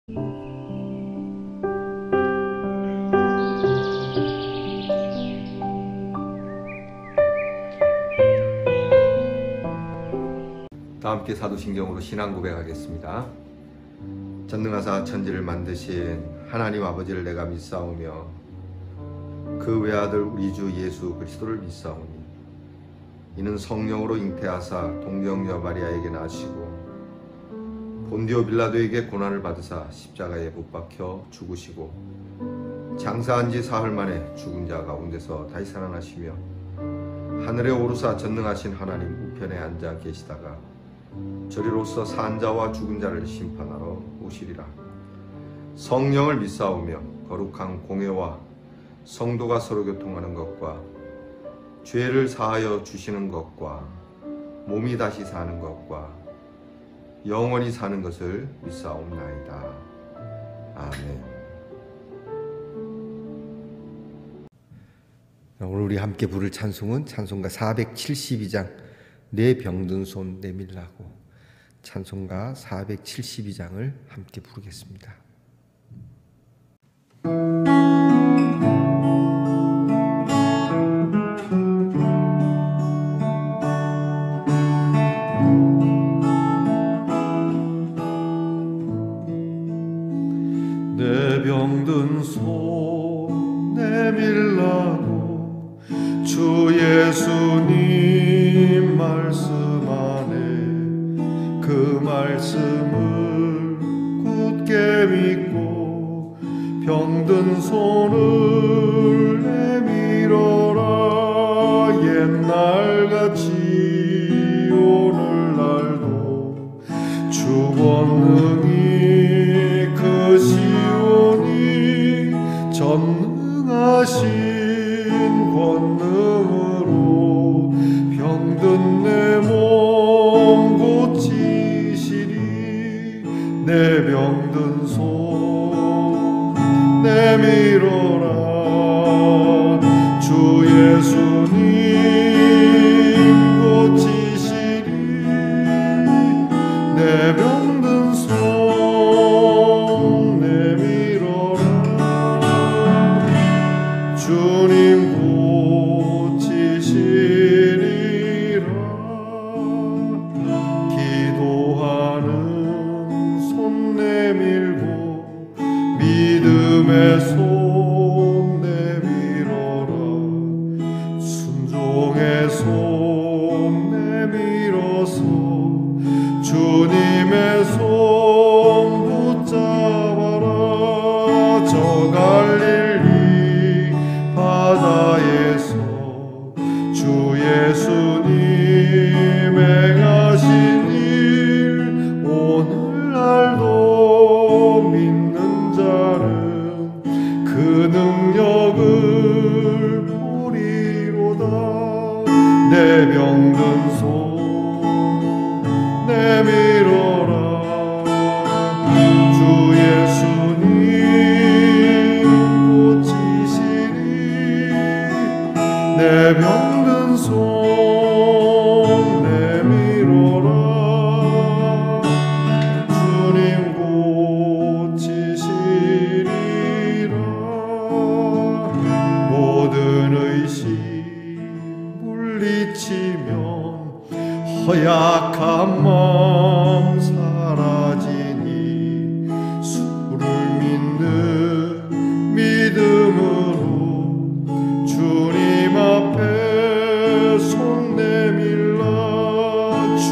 다 함께 사도신경으로 신앙 고백하겠습니다. 전능하사 천지를 만드신 하나님 아버지를 내가 믿사오며 그 외아들 우리 주 예수 그리스도를 믿사오니 이는 성령으로 잉태하사 동정녀 마리아에게 나시고 본디오 빌라도에게 고난을 받으사 십자가에 못 박혀 죽으시고 장사한 지 사흘 만에 죽은 자 가운데서 다시 살아나시며 하늘에 오르사 전능하신 하나님 우편에 앉아 계시다가 저리로서 산 자와 죽은 자를 심판하러 오시리라. 성령을 믿사오며 거룩한 공회와 성도가 서로 교통하는 것과 죄를 사하여 주시는 것과 몸이 다시 사는 것과 영원히 사는 것을 믿사옵나이다. 아멘. 오늘 우리 함께 부를 찬송은 찬송가 472장 내 병든 손 내밀라고, 찬송가 472장을 함께 부르겠습니다. 내 병든 손 내밀라고 주 예수님 말씀 안에 그 말씀을 굳게 믿고 병든 손을 내밀어라. 옛날같이 오늘날도 주 권능이 크시오니 전능하신 권능으로 병든 내 몸 고치시리. 내 병든 손 내밀어라. 주 예수님 고치시리. 내 병든 손 내밀어라. 주님 고치시리라. 기도하는 손 내밀고 믿음의 손 내밀어라. 순종의 손 내밀어서 주님의 손 붙잡아라. 저 갈릴리 바다에서 주 예수님 행하신 일 오늘날도 믿는 자는 그 능력을 보리로다. 내 병든 손 내밀어라. 주 예수님 고치시리. 내 병든 손 내밀어라. 주님 고치시리라. 모든 의심 물리치면 허약한 마음 사라지니 주를 믿는 믿음으로 주님 앞에 손 내밀라. 주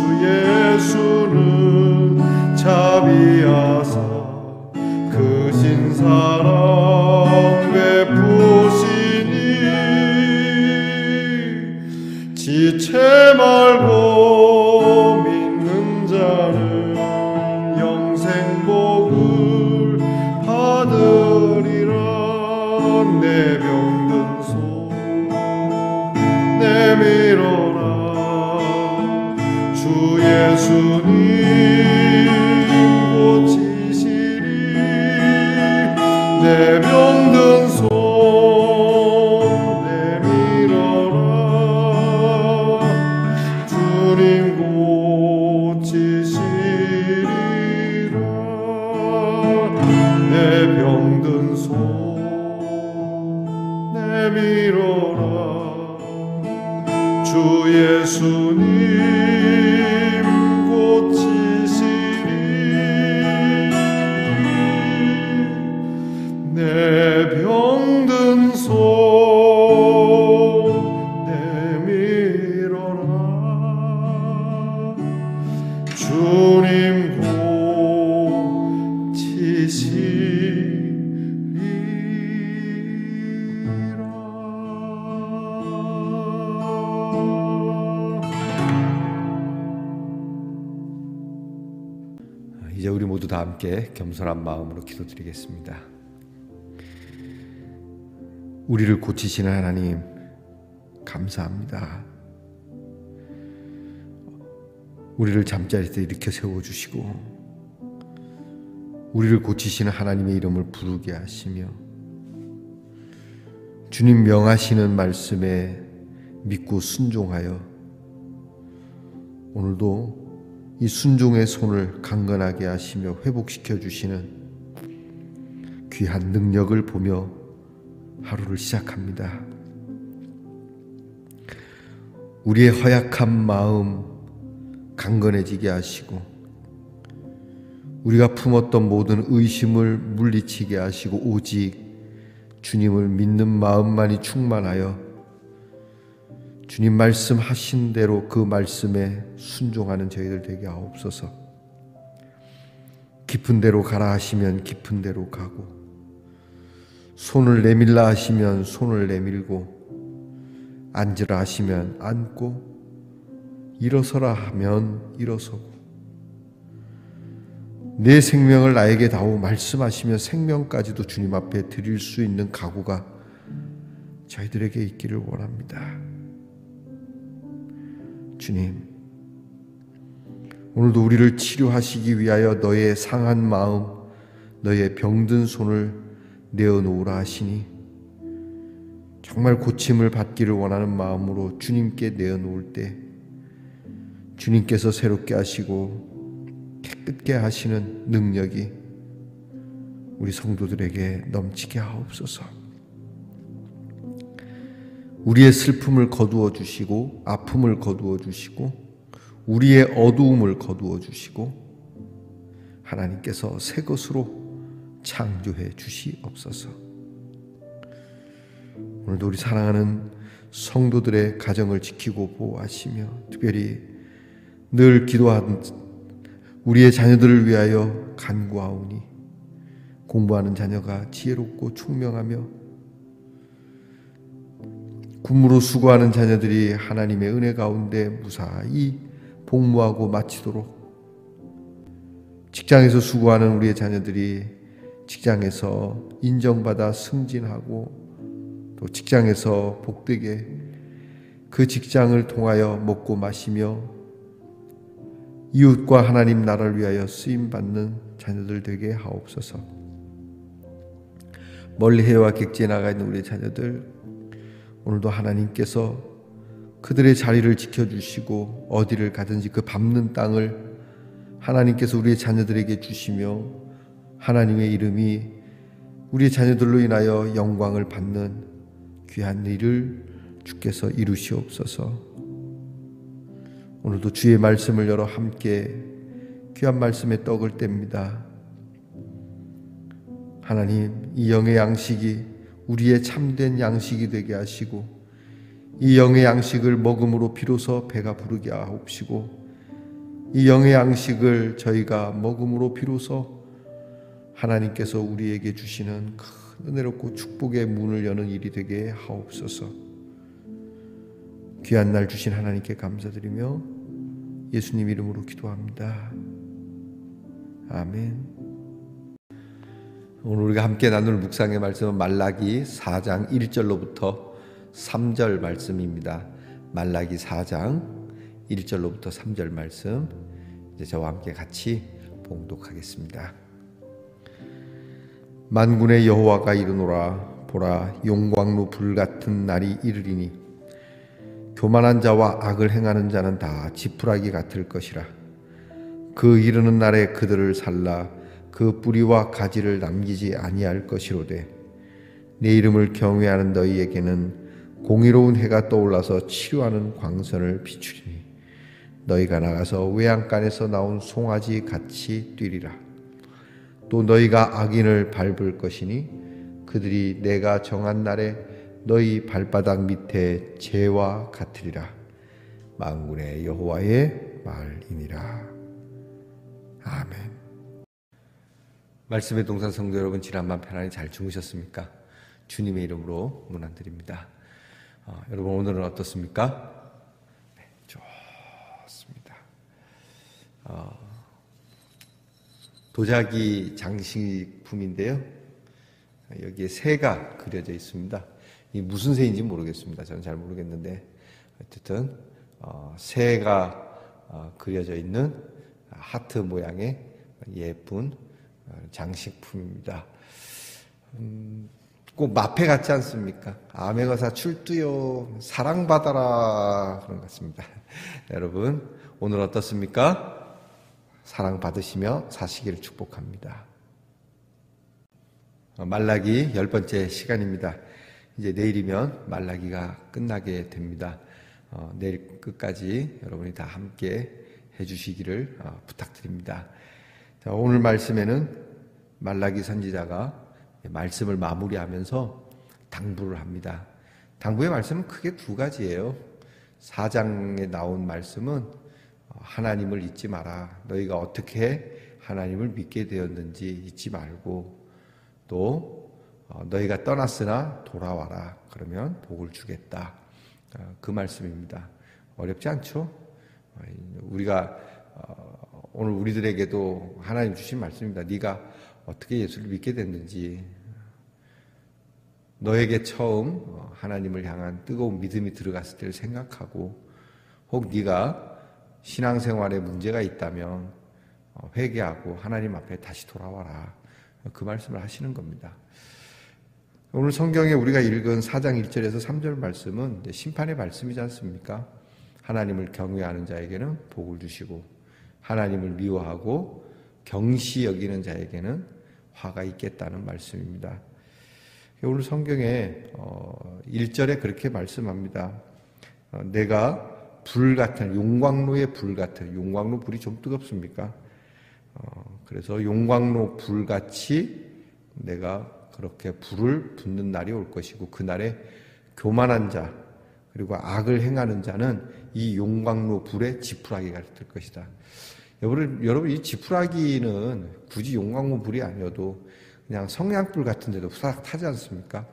예수는 자비하사 크신 사랑 베푸시니 지체 말고 믿는 자는 영생복을 받으리라. 내 병든 손 내밀어라. 주 예수님 고치시리. 내 병든 손 내밀어라. 주님 고치시리라. 내 병든 손 내밀어라. 주 예수님 고치시리. 내 병든 손 내밀어라. 주님 이제 우리 모두 다 함께 겸손한 마음으로 기도드리겠습니다. 우리를 고치시는 하나님 감사합니다. 우리를 잠자리에서 일으켜 세워주시고 우리를 고치시는 하나님의 이름을 부르게 하시며 주님 명하시는 말씀에 믿고 순종하여 오늘도 이 순종의 손을 강건하게 하시며 회복시켜 주시는 귀한 능력을 보며 하루를 시작합니다. 우리의 허약한 마음 강건해지게 하시고 우리가 품었던 모든 의심을 물리치게 하시고 오직 주님을 믿는 마음만이 충만하여 주님 말씀하신 대로 그 말씀에 순종하는 저희들 되게 하옵소서. 깊은 데로 가라 하시면 깊은 데로 가고 손을 내밀라 하시면 손을 내밀고 앉으라 하시면 앉고 일어서라 하면 일어서고 내 생명을 나에게 다오 말씀하시며 생명까지도 주님 앞에 드릴 수 있는 각오가 저희들에게 있기를 원합니다. 주님, 오늘도 우리를 치료하시기 위하여 너의 상한 마음, 너의 병든 손을 내어놓으라 하시니 정말 고침을 받기를 원하는 마음으로 주님께 내어놓을 때 주님께서 새롭게 하시고 깨끗게 하시는 능력이 우리 성도들에게 넘치게 하옵소서. 우리의 슬픔을 거두어 주시고 아픔을 거두어 주시고 우리의 어두움을 거두어 주시고 하나님께서 새 것으로 창조해 주시옵소서. 오늘도 우리 사랑하는 성도들의 가정을 지키고 보호하시며 특별히 늘 기도한 우리의 자녀들을 위하여 간구하오니 공부하는 자녀가 지혜롭고 총명하며 군무로 수고하는 자녀들이 하나님의 은혜 가운데 무사히 복무하고 마치도록 직장에서 수고하는 우리의 자녀들이 직장에서 인정받아 승진하고 또 직장에서 복되게 그 직장을 통하여 먹고 마시며 이웃과 하나님 나라를 위하여 쓰임받는 자녀들 되게 하옵소서. 멀리 해외와 객지에 나가 있는 우리의 자녀들 오늘도 하나님께서 그들의 자리를 지켜주시고 어디를 가든지 그 밟는 땅을 하나님께서 우리의 자녀들에게 주시며 하나님의 이름이 우리의 자녀들로 인하여 영광을 받는 귀한 일을 주께서 이루시옵소서. 오늘도 주의 말씀을 열어 함께 귀한 말씀에 떡을 뗍니다. 하나님, 이 영의 양식이 우리의 참된 양식이 되게 하시고 이 영의 양식을 먹음으로 비로소 배가 부르게 하옵시고 이 영의 양식을 저희가 먹음으로 비로소 하나님께서 우리에게 주시는 큰 은혜롭고 축복의 문을 여는 일이 되게 하옵소서. 귀한 날 주신 하나님께 감사드리며 예수님 이름으로 기도합니다. 아멘. 오늘 우리가 함께 나눌 묵상의 말씀은 말라기 4장 1절로부터 3절 말씀입니다. 말라기 4장 1절로부터 3절 말씀 이제 저와 함께 같이 봉독하겠습니다. 만군의 여호와가 이르노라. 보라, 용광로 불같은 날이 이르리니 교만한 자와 악을 행하는 자는 다 지푸라기 같을 것이라. 그 이르는 날에 그들을 살라 그 뿌리와 가지를 남기지 아니할 것이로되 내 이름을 경외하는 너희에게는 공의로운 해가 떠올라서 치료하는 광선을 비추리니 너희가 나가서 외양간에서 나온 송아지 같이 뛰리라. 또 너희가 악인을 밟을 것이니 그들이 내가 정한 날에 너희 발바닥 밑에 재와 같으리라. 만군의 여호와의 말이니라. 아멘. 말씀의 동산 성도 여러분, 지난밤 편안히 잘 주무셨습니까? 주님의 이름으로 문안드립니다. 여러분 오늘은 어떻습니까? 네, 좋습니다. 도자기 장식품인데요. 여기에 새가 그려져 있습니다. 이 무슨 새인지 모르겠습니다. 저는 잘 모르겠는데 어쨌든 새가 그려져 있는 하트 모양의 예쁜 장식품입니다. 꼭 마패 같지 않습니까? 아메거사 출두요 사랑받아라 그런 것 같습니다. 여러분 오늘 어떻습니까? 사랑받으시며 사시기를 축복합니다. 말라기 10번째 시간입니다. 이제 내일이면 말라기가 끝나게 됩니다. 내일 끝까지 여러분이 다 함께 해주시기를 부탁드립니다. 자, 오늘 말씀에는 말라기 선지자가 말씀을 마무리하면서 당부를 합니다. 당부의 말씀은 크게 두 가지예요. 4장에 나온 말씀은 하나님을 잊지 마라. 너희가 어떻게 하나님을 믿게 되었는지 잊지 말고, 또 너희가 떠났으나 돌아와라. 그러면 복을 주겠다. 그 말씀입니다. 어렵지 않죠? 우리가 오늘 우리들에게도 하나님 주신 말씀입니다. 네가 어떻게 예수를 믿게 됐는지, 너에게 처음 하나님을 향한 뜨거운 믿음이 들어갔을 때를 생각하고, 혹 네가 신앙생활에 문제가 있다면 회개하고 하나님 앞에 다시 돌아와라. 그 말씀을 하시는 겁니다. 오늘 성경에 우리가 읽은 4장 1절에서 3절 말씀은 심판의 말씀이지 않습니까? 하나님을 경외하는 자에게는 복을 주시고 하나님을 미워하고 경시 여기는 자에게는 화가 있겠다는 말씀입니다. 오늘 성경에 1절에 그렇게 말씀합니다. 내가 불 같은, 용광로의 불 같은, 용광로 불이 좀 뜨겁습니까? 그래서 용광로 불같이 내가 그렇게 불을 붓는 날이 올 것이고, 그날에 교만한 자 그리고 악을 행하는 자는 이 용광로 불에 지푸라기가 될 것이다. 여러분 이 지푸라기는 굳이 용광로 불이 아니어도 그냥 성냥불 같은 데도 후다닥 타지 않습니까?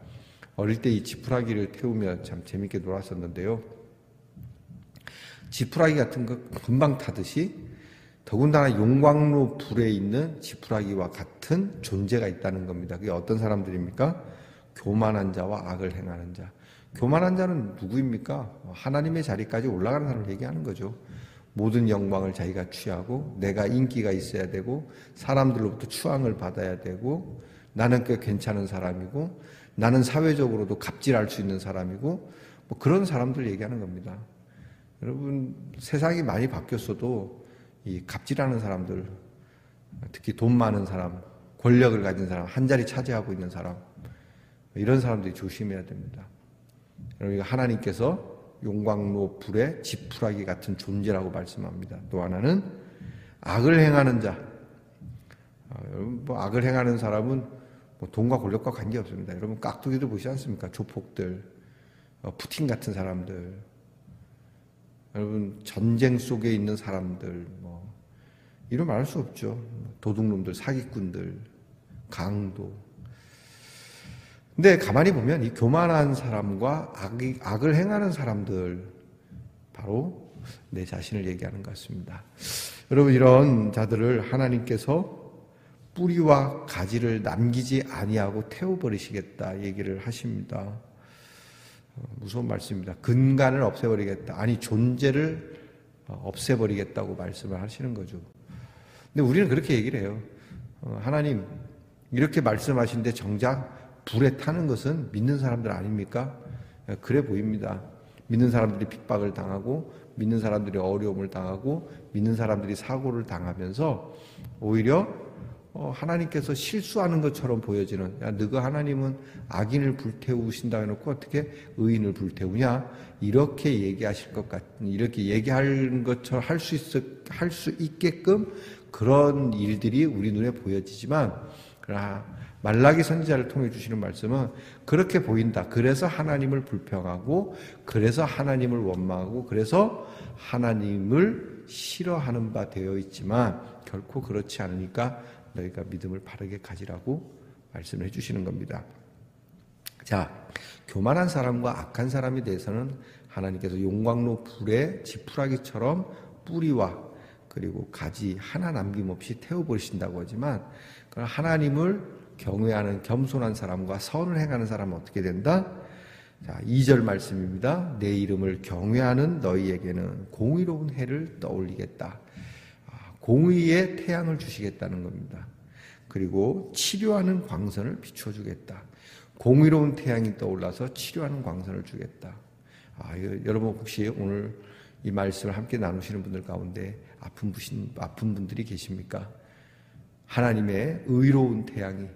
어릴 때 이 지푸라기를 태우며 참 재밌게 놀았었는데요. 지푸라기 같은 거 금방 타듯이 더군다나 용광로 불에 있는 지푸라기와 같은 존재가 있다는 겁니다. 그게 어떤 사람들입니까? 교만한 자와 악을 행하는 자. 교만한 자는 누구입니까? 하나님의 자리까지 올라가는 사람을 얘기하는 거죠. 모든 영광을 자기가 취하고 내가 인기가 있어야 되고 사람들로부터 추앙을 받아야 되고 나는 꽤 괜찮은 사람이고 나는 사회적으로도 갑질할 수 있는 사람이고 뭐 그런 사람들 얘기하는 겁니다. 여러분 세상이 많이 바뀌었어도 이 갑질하는 사람들, 특히 돈 많은 사람, 권력을 가진 사람, 한 자리 차지하고 있는 사람, 이런 사람들이 조심해야 됩니다. 여러분 하나님께서 용광로 불에 지푸라기 같은 존재라고 말씀합니다. 또 하나는 악을 행하는 자. 여러분 뭐 악을 행하는 사람은 뭐 돈과 권력과 관계없습니다. 여러분 깍두기들 보시지 않습니까? 조폭들, 푸틴 같은 사람들, 여러분 전쟁 속에 있는 사람들, 뭐 이런 말할 수 없죠. 도둑놈들, 사기꾼들, 강도. 근데 가만히 보면 이 교만한 사람과 악을 행하는 사람들, 바로 내 자신을 얘기하는 것 같습니다. 여러분 이런 자들을 하나님께서 뿌리와 가지를 남기지 아니하고 태워버리시겠다 얘기를 하십니다. 무서운 말씀입니다. 근간을 없애버리겠다. 아니 존재를 없애버리겠다고 말씀을 하시는 거죠. 근데 우리는 그렇게 얘기를 해요. 하나님 이렇게 말씀하시는데 정작 불에 타는 것은 믿는 사람들 아닙니까? 그래 보입니다. 믿는 사람들이 핍박을 당하고 믿는 사람들이 어려움을 당하고 믿는 사람들이 사고를 당하면서 오히려 하나님께서 실수하는 것처럼 보여지는, 야, 너가 하나님은 악인을 불태우신다 해놓고 어떻게 의인을 불태우냐, 이렇게 얘기하실 것 같은, 이렇게 얘기하는 것처럼 할 수 있게끔 그런 일들이 우리 눈에 보여지지만, 그러나 말라기 선지자를 통해 주시는 말씀은 그렇게 보인다. 그래서 하나님을 불평하고, 그래서 하나님을 원망하고, 그래서 하나님을 싫어하는 바 되어 있지만 결코 그렇지 않으니까 너희가 믿음을 바르게 가지라고 말씀을 해주시는 겁니다. 자, 교만한 사람과 악한 사람에 대해서는 하나님께서 용광로 불에 지푸라기처럼 뿌리와 그리고 가지 하나 남김없이 태워버리신다고 하지만, 하나님을 경외하는 겸손한 사람과 선을 행하는 사람은 어떻게 된다? 자, 2절 말씀입니다. 내 이름을 경외하는 너희에게는 공의로운 해를 떠올리겠다. 공의의 태양을 주시겠다는 겁니다. 그리고 치료하는 광선을 비춰주겠다. 공의로운 태양이 떠올라서 치료하는 광선을 주겠다. 여러분 혹시 오늘 이 말씀을 함께 나누시는 분들 가운데 아픈 분들이 계십니까? 하나님의 의로운 태양이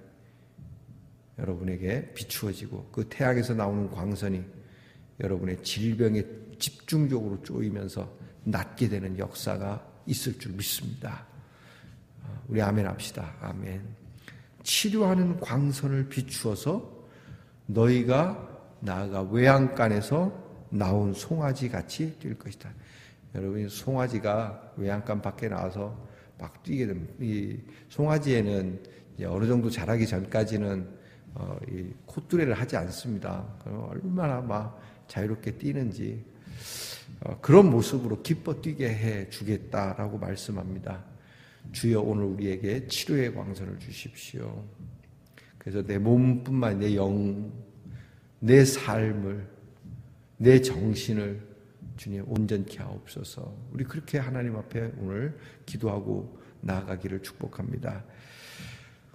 여러분에게 비추어지고 그 태양에서 나오는 광선이 여러분의 질병에 집중적으로 쪼이면서 낫게 되는 역사가 있을 줄 믿습니다. 우리 아멘 합시다. 아멘. 치료하는 광선을 비추어서 너희가 나아가 외양간에서 나온 송아지 같이 뛸 것이다. 여러분, 송아지가 외양간 밖에 나와서 막 뛰게 됩니다. 이 송아지에는 이제 어느 정도 자라기 전까지는 이 콧뚜레를 하지 않습니다. 얼마나 막 자유롭게 뛰는지 그런 모습으로 기뻐 뛰게 해 주겠다라고 말씀합니다. 주여, 오늘 우리에게 치료의 광선을 주십시오. 그래서 내 몸뿐만 내 영, 내 삶을, 내 정신을 주님 온전케 하옵소서. 우리 그렇게 하나님 앞에 오늘 기도하고 나아가기를 축복합니다.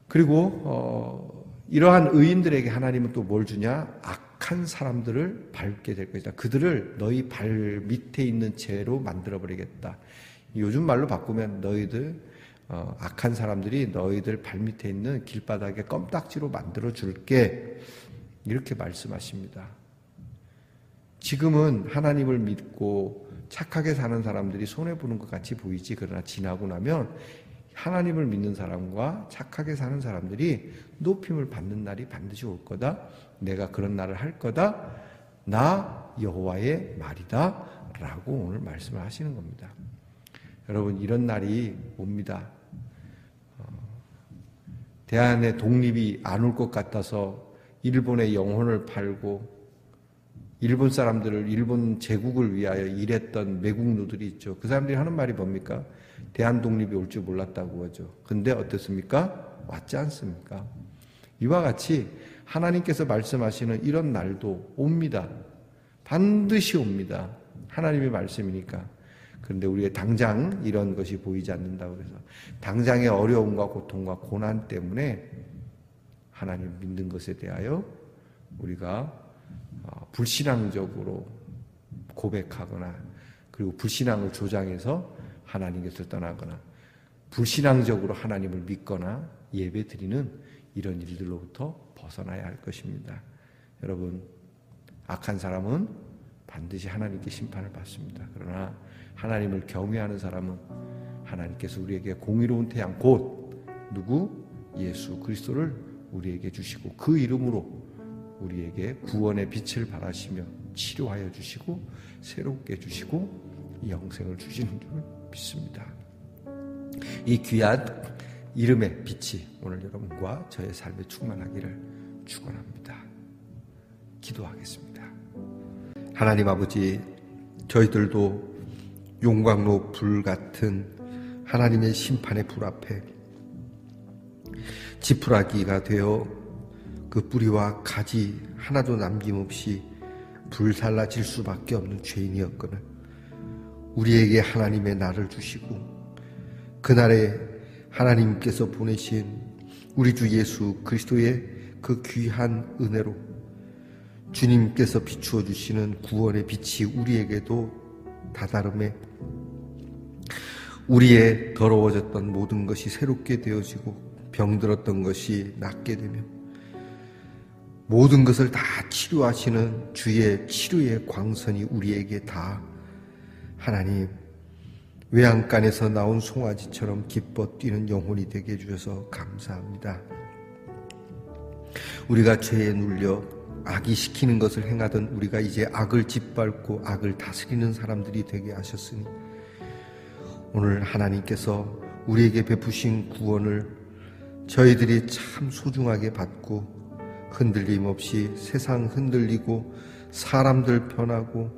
그리고 이러한 의인들에게 하나님은 또 뭘 주냐? 악한 사람들을 밟게 될 것이다. 그들을 너희 발 밑에 있는 재로 만들어버리겠다. 요즘 말로 바꾸면 너희들 악한 사람들이 너희들 발 밑에 있는 길바닥에 껌딱지로 만들어 줄게, 이렇게 말씀하십니다. 지금은 하나님을 믿고 착하게 사는 사람들이 손해보는 것 같이 보이지, 그러나 지나고 나면 하나님을 믿는 사람과 착하게 사는 사람들이 높임을 받는 날이 반드시 올 거다. 내가 그런 날을 할 거다. 나 여호와의 말이다 라고 오늘 말씀을 하시는 겁니다. 여러분, 이런 날이 옵니다. 대한의 독립이 안 올 것 같아서 일본의 영혼을 팔고 일본 사람들을, 일본 제국을 위하여 일했던 매국노들이 있죠. 그 사람들이 하는 말이 뭡니까? 대한 독립이 올 줄 몰랐다고 하죠. 근데 어떻습니까? 왔지 않습니까? 이와 같이 하나님께서 말씀하시는 이런 날도 옵니다. 반드시 옵니다. 하나님의 말씀이니까. 그런데 우리의 당장 이런 것이 보이지 않는다고 해서 당장의 어려움과 고통과 고난 때문에 하나님 믿는 것에 대하여 우리가 불신앙적으로 고백하거나, 그리고 불신앙을 조장해서 하나님께서 떠나거나, 불신앙적으로 하나님을 믿거나 예배드리는 이런 일들로부터 벗어나야 할 것입니다. 여러분, 악한 사람은 반드시 하나님께 심판을 받습니다. 그러나 하나님을 경외하는 사람은 하나님께서 우리에게 공의로운 태양, 곧 누구? 예수 그리스도를 우리에게 주시고 그 이름으로 우리에게 구원의 빛을 발하시며 치료하여 주시고 새롭게 해주시고 영생을 주시는 줄 믿습니다. 이 귀한 이름의 빛이 오늘 여러분과 저의 삶에 충만하기를 축원합니다. 기도하겠습니다. 하나님 아버지, 저희들도 용광로 불 같은 하나님의 심판의 불 앞에 지푸라기가 되어 그 뿌리와 가지 하나도 남김없이 불살라질 수밖에 없는 죄인이었거늘 우리에게 하나님의 날을 주시고 그날에 하나님께서 보내신 우리 주 예수 그리스도의 그 귀한 은혜로 주님께서 비추어 주시는 구원의 빛이 우리에게도 다다름에 우리의 더러워졌던 모든 것이 새롭게 되어지고 병들었던 것이 낫게 되며 모든 것을 다 치료하시는 주의 치료의 광선이 우리에게 다 하나님 외양간에서 나온 송아지처럼 기뻐 뛰는 영혼이 되게 해주셔서 감사합니다. 우리가 죄에 눌려 악이 시키는 것을 행하던 우리가 이제 악을 짓밟고 악을 다스리는 사람들이 되게 하셨으니 오늘 하나님께서 우리에게 베푸신 구원을 저희들이 참 소중하게 받고 흔들림 없이 세상 흔들리고 사람들 변하고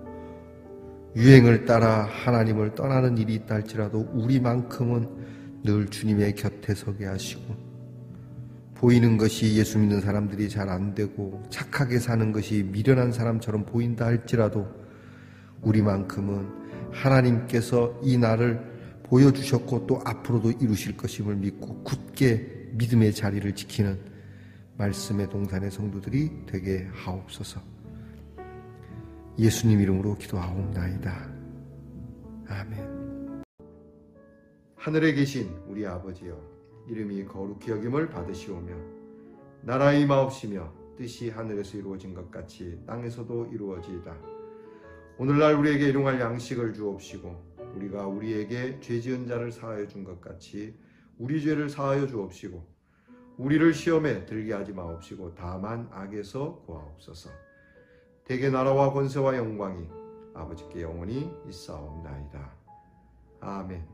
유행을 따라 하나님을 떠나는 일이 있다 할지라도 우리만큼은 늘 주님의 곁에 서게 하시고 보이는 것이 예수 믿는 사람들이 잘 안 되고 착하게 사는 것이 미련한 사람처럼 보인다 할지라도 우리만큼은 하나님께서 이 날을 보여주셨고 또 앞으로도 이루실 것임을 믿고 굳게 믿음의 자리를 지키는 말씀의 동산의 성도들이 되게 하옵소서. 예수님 이름으로 기도하옵나이다. 아멘. 하늘에 계신 우리 아버지여, 이름이 거룩히 여김을 받으시오며 나라의 임하옵시며 뜻이 하늘에서 이루어진 것 같이 땅에서도 이루어지이다. 오늘날 우리에게 일용할 양식을 주옵시고 우리가 우리에게 죄 지은 자를 사하여 준 것 같이 우리 죄를 사하여 주옵시고 우리를 시험에 들게 하지 마옵시고 다만 악에서 구하옵소서. 대개 나라와 권세와 영광이 아버지께 영원히 있사옵나이다. 아멘.